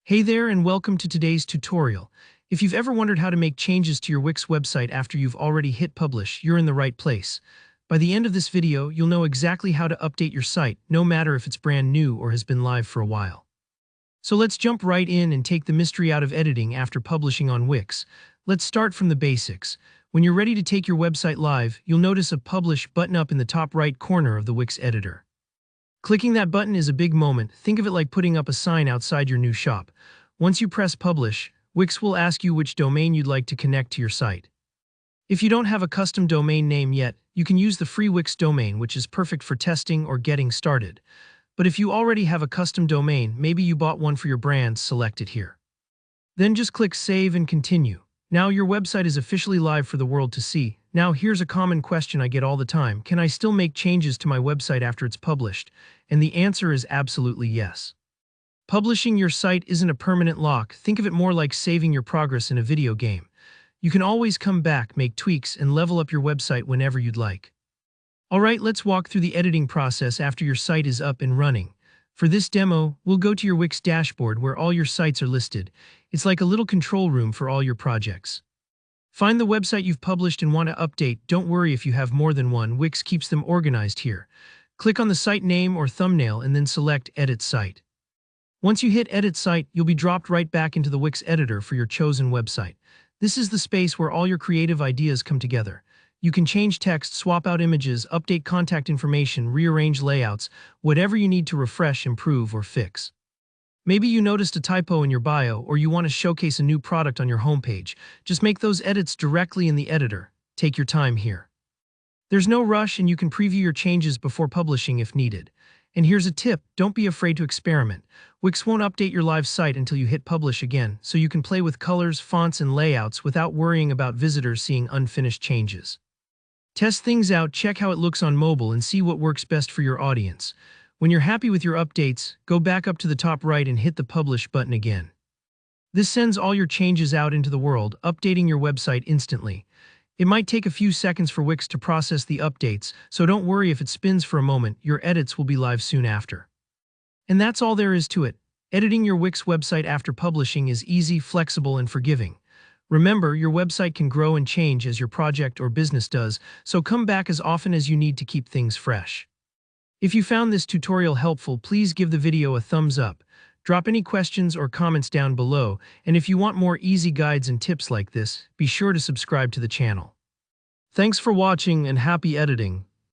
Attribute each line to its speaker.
Speaker 1: Hey there and welcome to today's tutorial. If you've ever wondered how to make changes to your Wix website after you've already hit publish, you're in the right place. By the end of this video, you'll know exactly how to update your site, no matter if it's brand new or has been live for a while. So let's jump right in and take the mystery out of editing after publishing on Wix. Let's start from the basics. When you're ready to take your website live, you'll notice a Publish button up in the top right corner of the Wix editor. Clicking that button is a big moment. Think of it like putting up a sign outside your new shop. Once you press Publish, Wix will ask you which domain you'd like to connect to your site. If you don't have a custom domain name yet, you can use the free Wix domain, which is perfect for testing or getting started. But if you already have a custom domain, maybe you bought one for your brand, select it here. Then just click Save and Continue. Now your website is officially live for the world to see. Now here's a common question I get all the time. Can I still make changes to my website after it's published? And the answer is absolutely yes. Publishing your site isn't a permanent lock. Think of it more like saving your progress in a video game. You can always come back, make tweaks, and level up your website whenever you'd like. Alright, let's walk through the editing process after your site is up and running. For this demo, we'll go to your Wix dashboard where all your sites are listed. It's like a little control room for all your projects. Find the website you've published and want to update. Don't worry if you have more than one, Wix keeps them organized here. Click on the site name or thumbnail and then select Edit Site. Once you hit Edit Site, you'll be dropped right back into the Wix editor for your chosen website. This is the space where all your creative ideas come together. You can change text, swap out images, update contact information, rearrange layouts, whatever you need to refresh, improve, or fix. Maybe you noticed a typo in your bio or you want to showcase a new product on your homepage. Just make those edits directly in the editor. Take your time here. There's no rush and you can preview your changes before publishing if needed. And here's a tip, don't be afraid to experiment. Wix won't update your live site until you hit publish again, so you can play with colors, fonts, and layouts without worrying about visitors seeing unfinished changes. Test things out, check how it looks on mobile, and see what works best for your audience. When you're happy with your updates, go back up to the top right and hit the Publish button again. This sends all your changes out into the world, updating your website instantly. It might take a few seconds for Wix to process the updates, so don't worry if it spins for a moment, your edits will be live soon after. And that's all there is to it. Editing your Wix website after publishing is easy, flexible, and forgiving. Remember, your website can grow and change as your project or business does, so come back as often as you need to keep things fresh. If you found this tutorial helpful, please give the video a thumbs up. Drop any questions or comments down below, and if you want more easy guides and tips like this, be sure to subscribe to the channel. Thanks for watching and happy editing.